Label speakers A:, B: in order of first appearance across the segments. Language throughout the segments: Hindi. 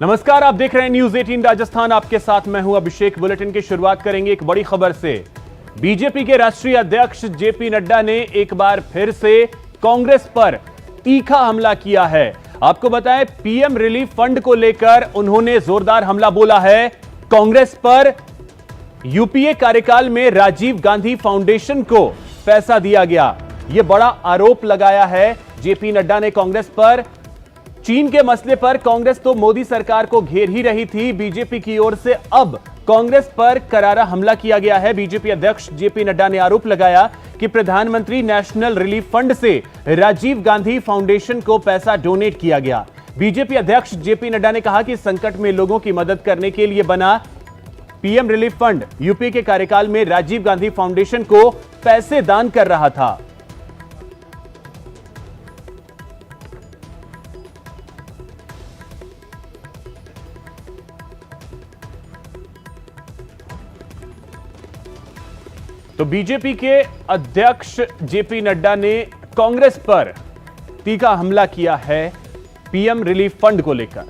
A: नमस्कार, आप देख रहे हैं न्यूज 18 राजस्थान। आपके साथ मैं हूं अभिषेक। बुलेटिन की शुरुआत करेंगे एक बड़ी खबर से। बीजेपी के राष्ट्रीय अध्यक्ष जेपी नड्डा ने एक बार फिर से कांग्रेस पर तीखा हमला किया है। आपको बताएं, पीएम रिलीफ फंड को लेकर उन्होंने जोरदार हमला बोला है कांग्रेस पर। यूपीए कार्यकाल में राजीव गांधी फाउंडेशन को पैसा दिया गया, यह बड़ा आरोप लगाया है जेपी नड्डा ने कांग्रेस पर। चीन के मसले पर कांग्रेस तो मोदी सरकार को घेर ही रही थी। बीजेपी की ओर से अब कांग्रेस पर करारा हमला किया गया है। बीजेपी अध्यक्ष जेपी नड्डा ने आरोप लगाया कि प्रधानमंत्री नेशनल रिलीफ फंड से राजीव गांधी फाउंडेशन को पैसा डोनेट किया गया। बीजेपी अध्यक्ष जेपी नड्डा ने कहा कि संकट में लोगों की मदद करने के लिए बना पीएम रिलीफ फंड यूपी के कार्यकाल में राजीव गांधी फाउंडेशन को पैसे दान कर रहा था। तो बीजेपी के अध्यक्ष जेपी नड्डा ने कांग्रेस पर तीखा हमला किया है पीएम रिलीफ फंड को लेकर।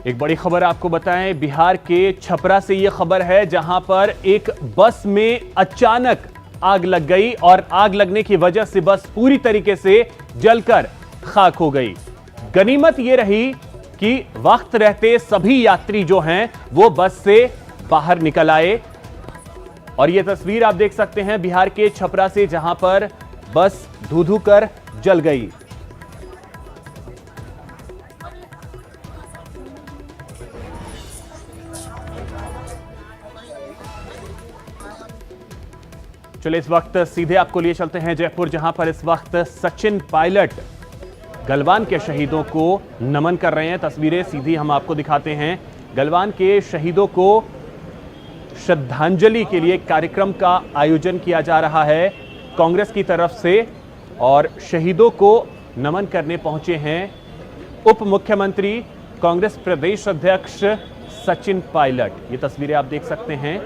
A: एक बड़ी खबर आपको बताएं, बिहार के छपरा से यह खबर है, जहां पर एक बस में अचानक आग लग गई और आग लगने की वजह से बस पूरी तरीके से जलकर खाक हो गई। गनीमत यह रही कि वक्त रहते सभी यात्री जो हैं वो बस से बाहर निकल आए। और यह तस्वीर आप देख सकते हैं बिहार के छपरा से, जहां पर बस धू-धू कर जल गई। चलिए इस वक्त सीधे आपको लिए चलते हैं जयपुर, जहां पर इस वक्त सचिन पायलट गलवान के शहीदों को नमन कर रहे हैं। तस्वीरें सीधी हम आपको दिखाते हैं। गलवान के शहीदों को श्रद्धांजलि के लिए कार्यक्रम का आयोजन किया जा रहा है कांग्रेस की तरफ से, और शहीदों को नमन करने पहुंचे हैं उप मुख्यमंत्री कांग्रेस प्रदेश अध्यक्ष सचिन पायलट। ये तस्वीरें आप देख सकते हैं।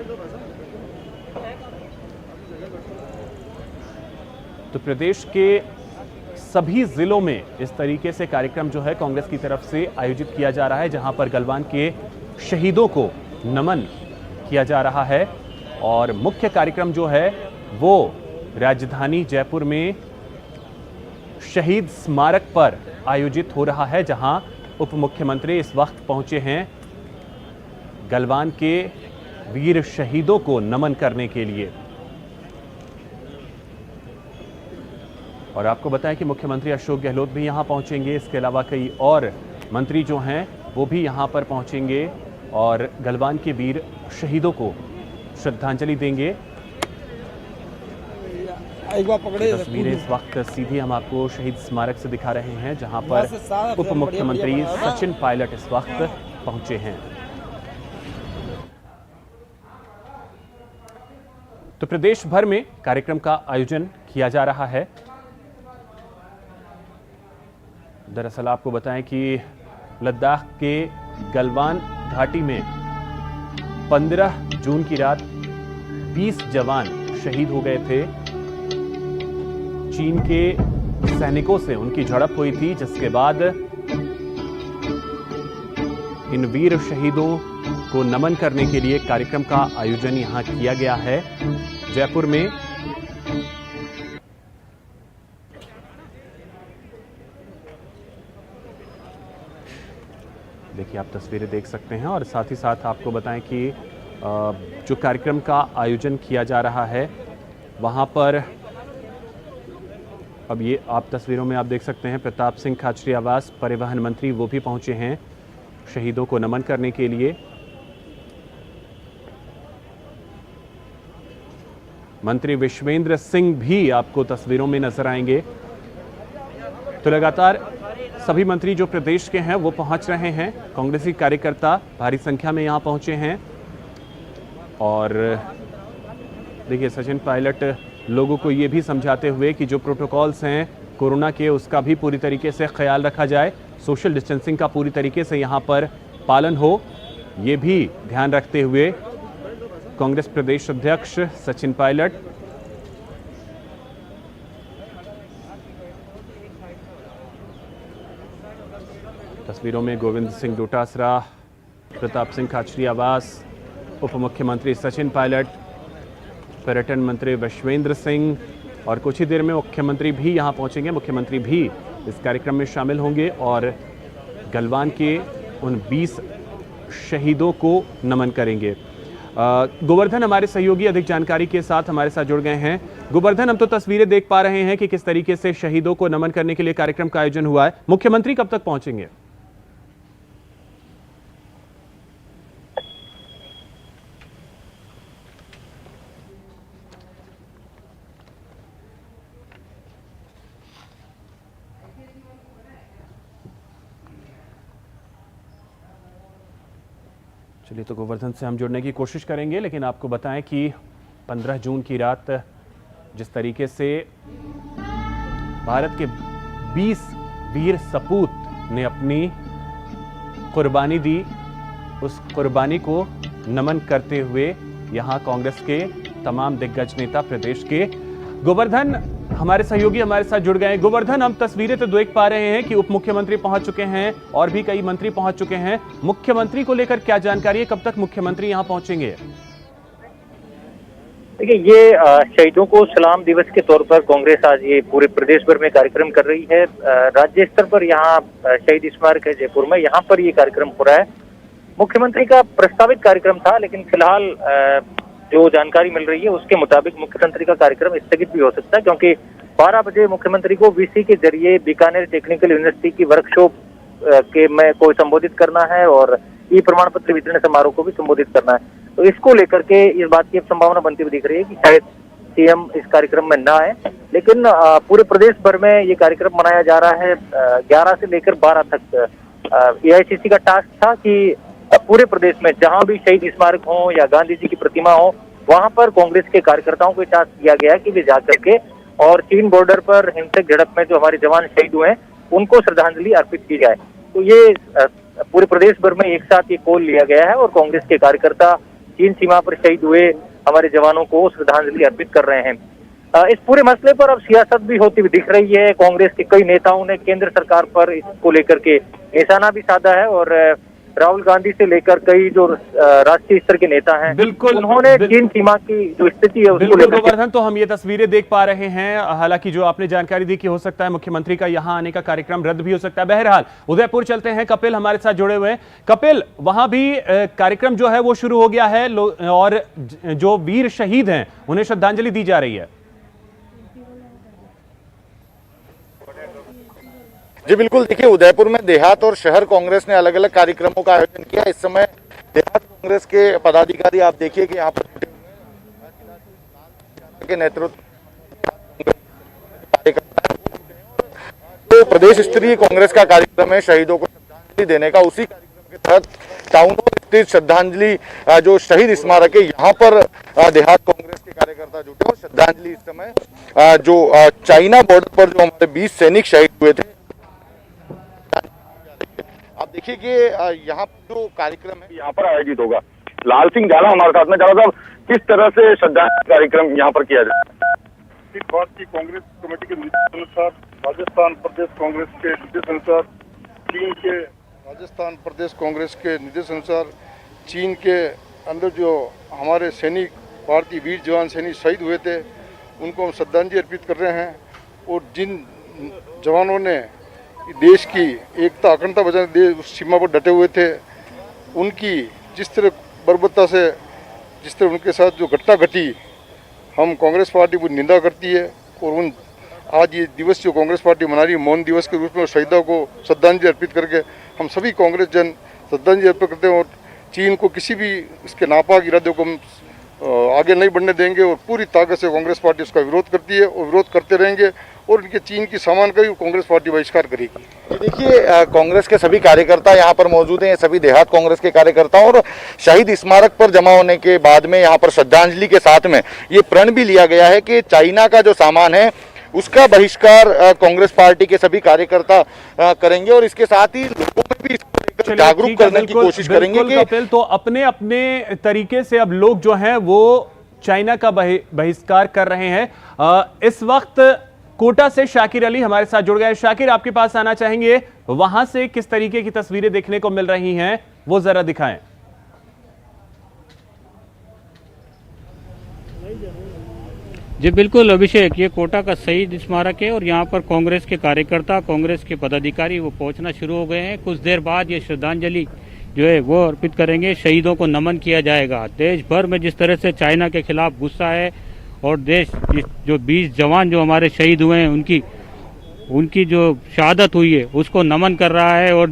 A: तो प्रदेश के सभी जिलों में इस तरीके से कार्यक्रम जो है कांग्रेस की तरफ से आयोजित किया जा रहा है, जहां पर गलवान के शहीदों को नमन किया जा रहा है। और मुख्य कार्यक्रम जो है वो राजधानी जयपुर में शहीद स्मारक पर आयोजित हो रहा है, जहां उप मुख्यमंत्री इस वक्त पहुंचे हैं गलवान के वीर शहीदों को नमन करने के लिए। और आपको बताएं कि मुख्यमंत्री अशोक गहलोत भी यहां पहुंचेंगे। इसके अलावा कई और मंत्री जो हैं वो भी यहां पर पहुंचेंगे और गलवान के वीर शहीदों को श्रद्धांजलि देंगे। तस्वीरें इस वक्त सीधी हम आपको शहीद स्मारक से दिखा रहे हैं, जहां पर उप मुख्यमंत्री सचिन पायलट इस वक्त पहुंचे हैं। तो प्रदेश भर में कार्यक्रम का आयोजन किया जा रहा है। दरअसल आपको बताएं कि लद्दाख के गलवान घाटी में 15 जून की रात 20 जवान शहीद हो गए थे। चीन के सैनिकों से उनकी झड़प हुई थी, जिसके बाद इन वीर शहीदों को नमन करने के लिए कार्यक्रम का आयोजन यहां किया गया है जयपुर में। देखिए आप तस्वीरें देख सकते हैं। और साथ ही साथ आपको बताएं कि जो कार्यक्रम का आयोजन किया जा रहा है वहां पर अब ये आप तस्वीरों में आप देख सकते हैं प्रताप सिंह खाचरी आवास परिवहन मंत्री वो भी पहुंचे हैं शहीदों को नमन करने के लिए। मंत्री विश्वेंद्र सिंह भी आपको तस्वीरों में नजर आएंगे। तो लगातार सभी मंत्री जो प्रदेश के हैं वो पहुंच रहे हैं। कांग्रेसी कार्यकर्ता भारी संख्या में यहां पहुंचे हैं। और देखिए सचिन पायलट लोगों को ये भी समझाते हुए कि जो प्रोटोकॉल्स हैं कोरोना के, उसका भी पूरी तरीके से ख्याल रखा जाए, सोशल डिस्टेंसिंग का पूरी तरीके से यहां पर पालन हो, ये भी ध्यान रखते हुए कांग्रेस प्रदेश अध्यक्ष सचिन पायलट तस्वीरों में गोविंद सिंह डोटासरा, प्रताप सिंह खाचरियावास, उप मुख्यमंत्री सचिन पायलट, पर्यटन मंत्री विश्वेंद्र सिंह और कुछ ही देर में मुख्यमंत्री भी यहां पहुंचेंगे। मुख्यमंत्री भी इस कार्यक्रम में शामिल होंगे और गलवान के उन 20 शहीदों को नमन करेंगे। गोवर्धन हमारे सहयोगी अधिक जानकारी के साथ हमारे साथ जुड़ गए हैं। गोवर्धन, हम तो तस्वीरें देख पा रहे हैं कि किस तरीके से शहीदों को नमन करने के लिए कार्यक्रम का आयोजन हुआ है। मुख्यमंत्री कब तक पहुंचेंगे? चलिए, तो गोवर्धन से हम जुड़ने की कोशिश करेंगे, लेकिन आपको बताएं कि 15 जून की रात जिस तरीके से भारत के 20 वीर सपूत ने अपनी कुर्बानी दी, उस कुर्बानी को नमन करते हुए यहां कांग्रेस के तमाम दिग्गज नेता प्रदेश के। गोवर्धन, हमारे सहयोगी हमारे साथ जुड़ गए हैं। गोवर्धन, हम तस्वीरें तो देख पा रहे हैं कि उप मुख्यमंत्री पहुंच चुके हैं और भी कई मंत्री पहुंच चुके हैं। मुख्यमंत्री को लेकर क्या जानकारी है? कब तक मुख्यमंत्री यहां पहुंचेंगे?
B: देखिए, ये शहीदों को सलाम दिवस के तौर पर कांग्रेस आज ये पूरे प्रदेश भर में कार्यक्रम कर रही है। राज्य स्तर पर यहाँ शहीद स्मारक है जयपुर में, यहाँ पर ये कार्यक्रम हो रहा है। मुख्यमंत्री का प्रस्तावित कार्यक्रम था, लेकिन फिलहाल जो जानकारी मिल रही है उसके मुताबिक मुख्यमंत्री का कार्यक्रम स्थगित भी हो सकता है, क्योंकि 12 बजे मुख्यमंत्री को वीसी के जरिए बीकानेर टेक्निकल यूनिवर्सिटी की वर्कशॉप के में को संबोधित करना है और ई प्रमाण पत्र वितरण समारोह को भी संबोधित करना है। तो इसको लेकर के इस बात की संभावना बनती हुई दिख रही है कि शायद सीएम इस कार्यक्रम में ना आए, लेकिन पूरे प्रदेश भर में ये कार्यक्रम मनाया जा रहा है। 11 से लेकर 12 तक एआईसीसी का टास्क था कि पूरे प्रदेश में जहां भी शहीद स्मारक हो या गांधी जी की प्रतिमा हो, वहां पर कांग्रेस के कार्यकर्ताओं को टास्क दिया गया है कि वे जाकर के और चीन बॉर्डर पर हिंसक झड़प में जो हमारे जवान शहीद हुए हैं उनको श्रद्धांजलि अर्पित की जाए। तो ये पूरे प्रदेश भर में एक साथ ये कॉल लिया गया है और कांग्रेस के कार्यकर्ता चीन सीमा पर शहीद हुए हमारे जवानों को श्रद्धांजलि अर्पित कर रहे हैं। इस पूरे मसले पर अब सियासत भी होती हुई दिख रही है। कांग्रेस के कई नेताओं ने केंद्र सरकार पर इसको लेकर के निशाना भी साधा है और राहुल गांधी से लेकर कई जो राष्ट्रीय स्तर के नेता हैं,
A: बिल्कुल
B: उन्होंने चीन सीमा की जो स्थिति है उसको लेकर।
A: गोवर्धन, तो हम ये तस्वीरें देख पा रहे हैं। हालांकि जो आपने जानकारी दी कि हो सकता है मुख्यमंत्री का यहां आने का कार्यक्रम रद्द भी हो सकता है। बहरहाल उदयपुर चलते हैं, कपिल हमारे साथ जुड़े हुए हैं। कपिल, वहां भी कार्यक्रम जो है वो शुरू हो गया है और जो वीर शहीद हैं उन्हें श्रद्धांजलि दी जा रही है।
C: जी बिल्कुल, देखिए उदयपुर में देहात और शहर कांग्रेस ने अलग अलग कार्यक्रमों का आयोजन किया। इस समय देहात कांग्रेस के पदाधिकारी आप देखिए कि यहाँ पर के नेतृत्व तो प्रदेश स्तरीय कांग्रेस का कार्यक्रम है शहीदों को श्रद्धांजलि देने का। उसी कार्यक्रम के तहत टाउन हॉल स्थित श्रद्धांजलि जो शहीद स्मारक है यहाँ पर देहात कांग्रेस के कार्यकर्ता जुटे और श्रद्धांजलि इस समय जो चाइना बॉर्डर पर जो हमारे 20 सैनिक शहीद हुए थे। आप देखिए कि यहाँ जो कार्यक्रम है
D: यहाँ पर आयोजित होगा। लाल सिंह जाला हमारे साथ में। जाला साहब, किस तरह से श्रद्धांजलि कार्यक्रम यहाँ पर किया जाए?
E: इस बात की कांग्रेस कमेटी के निर्देशानुसार राजस्थान प्रदेश कांग्रेस के निर्देशानुसार चीन के अंदर जो हमारे सैनिक भारतीय वीर जवान सैनिक शहीद हुए थे उनको हम श्रद्धांजलि अर्पित कर रहे हैं। और जिन जवानों ने देश की एकता अखंडता बचाने उस सीमा पर डटे हुए थे, उनकी जिस तरह बर्बरता से जिस तरह उनके साथ जो घटना घटी, हम कांग्रेस पार्टी की निंदा करती है। और उन आज ये दिवस जो कांग्रेस पार्टी मना रही है मौन दिवस के रूप में शहीदों को श्रद्धांजलि अर्पित करके हम सभी कांग्रेस जन श्रद्धांजलि अर्पित करते हैं। और चीन को किसी भी इसके नापाक इरादों को हम आगे नहीं बढ़ने देंगे और पूरी ताकत से कांग्रेस पार्टी उसका विरोध करती है और विरोध करते रहेंगे और इनके चीन की सामान का भी कांग्रेस पार्टी बहिष्कार करेगी।
C: देखिए कांग्रेस के सभी कार्यकर्ता यहाँ पर मौजूद हैं, सभी देहात कांग्रेस के कार्यकर्ता, और शहीद स्मारक पर जमा होने के बाद में यहाँ पर श्रद्धांजलि के साथ में ये प्रण भी लिया गया है कि चाइना का जो सामान है उसका बहिष्कार कांग्रेस पार्टी के सभी कार्यकर्ता करेंगे और इसके साथ ही लोगों में भी इसको जागरूक करने की कोशिश करेंगे कि
A: कपिल, तो अपने अपने तरीके से अब लोग जो हैं वो चाइना का बहिष्कार कर रहे हैं। इस वक्त कोटा से शाकिर अली हमारे साथ जुड़ गए। शाकिर, आपके पास आना चाहेंगे, वहां से किस तरीके की तस्वीरें देखने को मिल रही हैं वो जरा दिखाएं।
F: जी बिल्कुल अभिषेक, ये कोटा का शहीद स्मारक है और यहाँ पर कांग्रेस के कार्यकर्ता, कांग्रेस के पदाधिकारी वो पहुंचना शुरू हो गए हैं। कुछ देर बाद ये श्रद्धांजलि जो है वो अर्पित करेंगे, शहीदों को नमन किया जाएगा। देश भर में जिस तरह से चाइना के खिलाफ गुस्सा है और देश जो 20 जवान जो हमारे शहीद हुए हैं उनकी जो शहादत हुई है उसको नमन कर रहा है और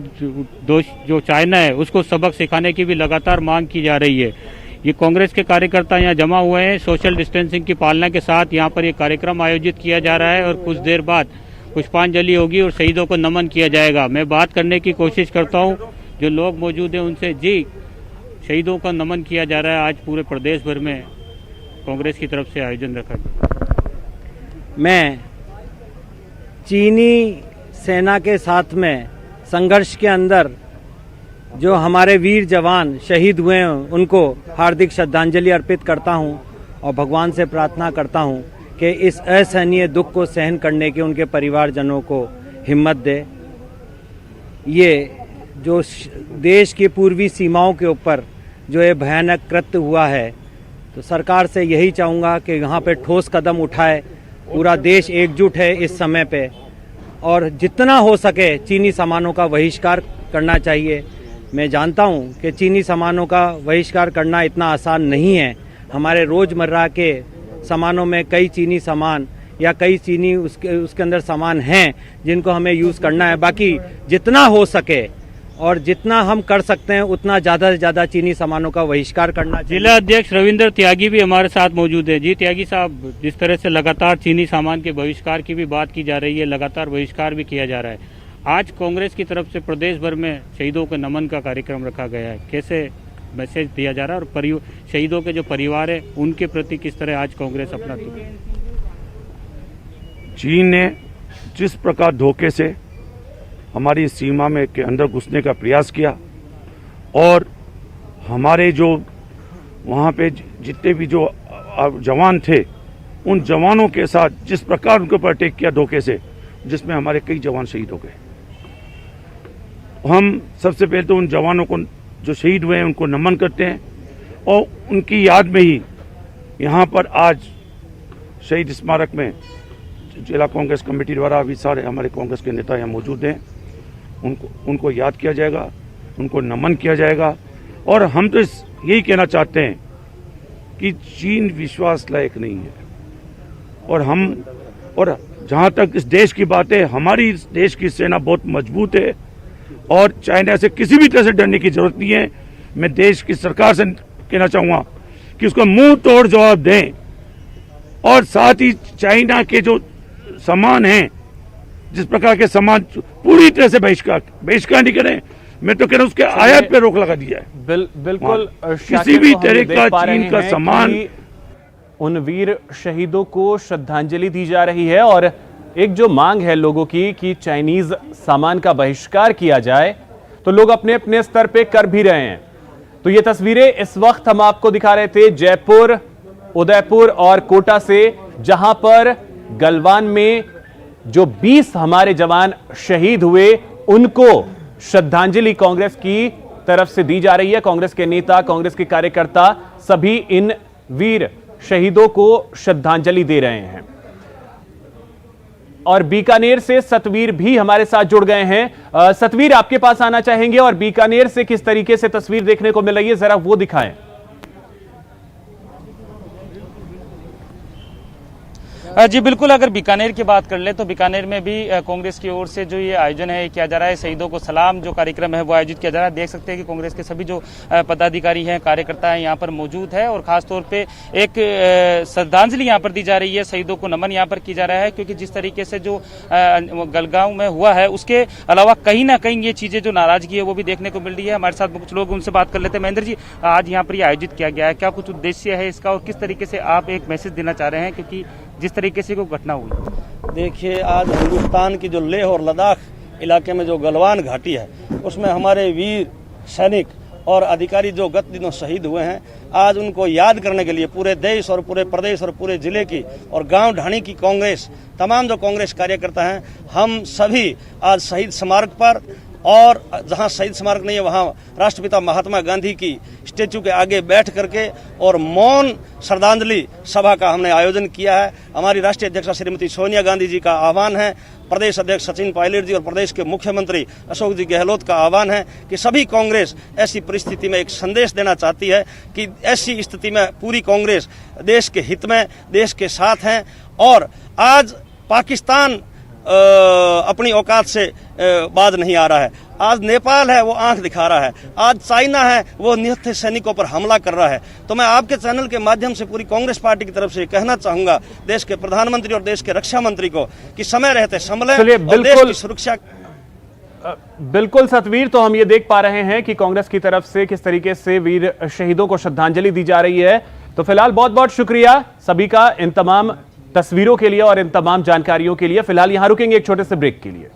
F: जो चाइना है उसको सबक सिखाने की भी लगातार मांग की जा रही है। ये कांग्रेस के कार्यकर्ता यहाँ जमा हुए हैं, सोशल डिस्टेंसिंग की पालना के साथ यहाँ पर ये कार्यक्रम आयोजित किया जा रहा है और कुछ देर बाद पुष्पांजलि होगी और शहीदों को नमन किया जाएगा। मैं बात करने की कोशिश करता हूँ, जो लोग मौजूद हैं उनसे। जी, शहीदों का नमन किया जा रहा है, आज पूरे प्रदेश भर में कांग्रेस की तरफ से आयोजन रखा गया।
G: मैं चीनी सेना के साथ में संघर्ष के अंदर जो हमारे वीर जवान शहीद हुए हैं उनको हार्दिक श्रद्धांजलि अर्पित करता हूं और भगवान से प्रार्थना करता हूं कि इस असहनीय दुख को सहन करने के उनके परिवारजनों को हिम्मत दे। ये जो देश की पूर्वी सीमाओं के ऊपर जो ये भयानक कृत्य हुआ है, तो सरकार से यही चाहूँगा कि यहाँ पे ठोस कदम उठाए। पूरा देश एकजुट है इस समय पे और जितना हो सके चीनी सामानों का बहिष्कार करना चाहिए। मैं जानता हूं कि चीनी सामानों का बहिष्कार करना इतना आसान नहीं है। हमारे रोज़मर्रा के सामानों में कई चीनी सामान या कई चीनी उसके अंदर सामान हैं जिनको हमें यूज़ करना है। बाकी जितना हो सके और जितना हम कर सकते हैं उतना ज़्यादा से ज़्यादा चीनी सामानों का बहिष्कार करना चाहिए।
F: जिला अध्यक्ष रविंद्र त्यागी भी हमारे साथ मौजूद है। जी त्यागी साहब, जिस तरह से लगातार चीनी सामान के बहिष्कार की भी बात की जा रही है, लगातार बहिष्कार भी किया जा रहा है, आज कांग्रेस की तरफ से प्रदेश भर में शहीदों के नमन का कार्यक्रम रखा गया है, कैसे मैसेज दिया जा रहा है और शहीदों के जो परिवार है उनके प्रति किस तरह आज कांग्रेस अपना?
H: चीन ने जिस प्रकार धोखे से हमारी सीमा में के अंदर घुसने का प्रयास किया और हमारे जो वहाँ पे जितने भी जो जवान थे उन जवानों के साथ जिस प्रकार उनके ऊपर अटैक किया धोखे से, जिसमें हमारे कई जवान शहीद हो गए। हम सबसे पहले तो उन जवानों को जो शहीद हुए हैं उनको नमन करते हैं और उनकी याद में ही यहाँ पर आज शहीद स्मारक में जिला कांग्रेस कमेटी द्वारा अभी सारे हमारे कांग्रेस के नेता यहाँ मौजूद हैं, उनको याद किया जाएगा, उनको नमन किया जाएगा। और हम तो यही कहना चाहते हैं कि चीन विश्वास लायक नहीं है और जहाँ तक इस देश की बात है, हमारी इस देश की सेना बहुत मजबूत है और चाइना से किसी भी तरह से डरने की जरूरत नहीं है। मैं देश की सरकार से कहना चाहूँगा कि उसको मुंह तोड़ जवाब दें और साथ ही चाइना के जो सामान हैं, जिस प्रकार के सामान पूरी तरह से बहिष्कार नहीं करें। मैं तो कह रहा हूँ उसके आयात पे रोक लगा दिया है।
A: बिल्कुल
H: किसी भी तरह का चीन का सामान।
A: उन वीर शहीदों को श्रद्धांजलि दी जा रही है और एक जो मांग है लोगों की कि चाइनीज सामान का बहिष्कार किया जाए, तो लोग अपने अपने स्तर पे कर भी रहे हैं। तो ये तस्वीरें इस वक्त हम आपको दिखा रहे थे जयपुर, उदयपुर और कोटा से, जहां पर गलवान में जो 20 हमारे जवान शहीद हुए उनको श्रद्धांजलि कांग्रेस की तरफ से दी जा रही है। कांग्रेस के नेता, कांग्रेस के कार्यकर्ता सभी इन वीर शहीदों को श्रद्धांजलि दे रहे हैं। और बीकानेर से सतवीर भी हमारे साथ जुड़ गए हैं। सतवीर, आपके पास आना चाहेंगे और बीकानेर से किस तरीके से तस्वीर देखने को मिल रही है जरा वो दिखाएं।
I: जी बिल्कुल, अगर बीकानेर की बात कर ले तो बीकानेर में भी कांग्रेस की ओर से जो ये आयोजन है किया जा रहा है, शहीदों को सलाम जो कार्यक्रम है वो आयोजित किया जा रहा है। देख सकते हैं कि कांग्रेस के सभी जो पदाधिकारी हैं, कार्यकर्ता हैं यहाँ पर मौजूद है और खासतौर पे एक श्रद्धांजलि यहाँ पर दी जा रही है, शहीदों को नमन यहाँ पर किया जा रहा है। क्योंकि जिस तरीके से जो गलगांव में हुआ है उसके अलावा कहीं ना कहीं ये चीजें जो नाराजगी है वो भी देखने को मिल रही है। हमारे साथ कुछ लोग, उनसे बात कर लेते हैं। महेंद्र जी, आज यहाँ पर ये आयोजित किया गया है, क्या कुछ उद्देश्य है इसका और किस तरीके से आप एक मैसेज देना चाह रहे हैं क्योंकि जिस तरीके से कोई घटना हुई?
J: देखिए, आज हिंदुस्तान की जो लेह और लद्दाख इलाके में जो गलवान घाटी है उसमें हमारे वीर सैनिक और अधिकारी जो गत दिनों शहीद हुए हैं, आज उनको याद करने के लिए पूरे देश और पूरे प्रदेश और पूरे जिले की और गांव ढाणी की कांग्रेस, तमाम जो कांग्रेस कार्यकर्ता हैं, हम सभी आज शहीद स्मारक पर, और जहां शहीद स्मारक नहीं है वहां राष्ट्रपिता महात्मा गांधी की स्टेचू के आगे बैठ करके और मौन श्रद्धांजलि सभा का हमने आयोजन किया है। हमारी राष्ट्रीय अध्यक्षा श्रीमती सोनिया गांधी जी का आह्वान है, प्रदेश अध्यक्ष सचिन पायलट जी और प्रदेश के मुख्यमंत्री अशोक जी गहलोत का आह्वान है कि सभी कांग्रेस ऐसी परिस्थिति में एक संदेश देना चाहती है कि ऐसी स्थिति में पूरी कांग्रेस देश के हित में, देश के साथ हैं। और आज पाकिस्तान अपनी औकात से बाज नहीं आ रहा है, आज नेपाल है वो आंख दिखा रहा है, आज चाइना है वो निहत्थे सैनिकों पर हमला कर रहा है। तो मैं आपके चैनल के माध्यम से पूरी कांग्रेस पार्टी की तरफ से कहना चाहूंगा देश के प्रधानमंत्री और देश के रक्षा मंत्री को कि समय रहते संभलें और देश की सुरक्षा।
A: बिल्कुल सतवीर, तो हम ये देख पा रहे हैं कि कांग्रेस की तरफ से किस तरीके से वीर शहीदों को श्रद्धांजलि दी जा रही है। तो फिलहाल बहुत बहुत शुक्रिया सभी का इन तमाम तस्वीरों के लिए और इन तमाम जानकारियों के लिए। फिलहाल यहां रुकेंगे एक छोटे से ब्रेक के लिए।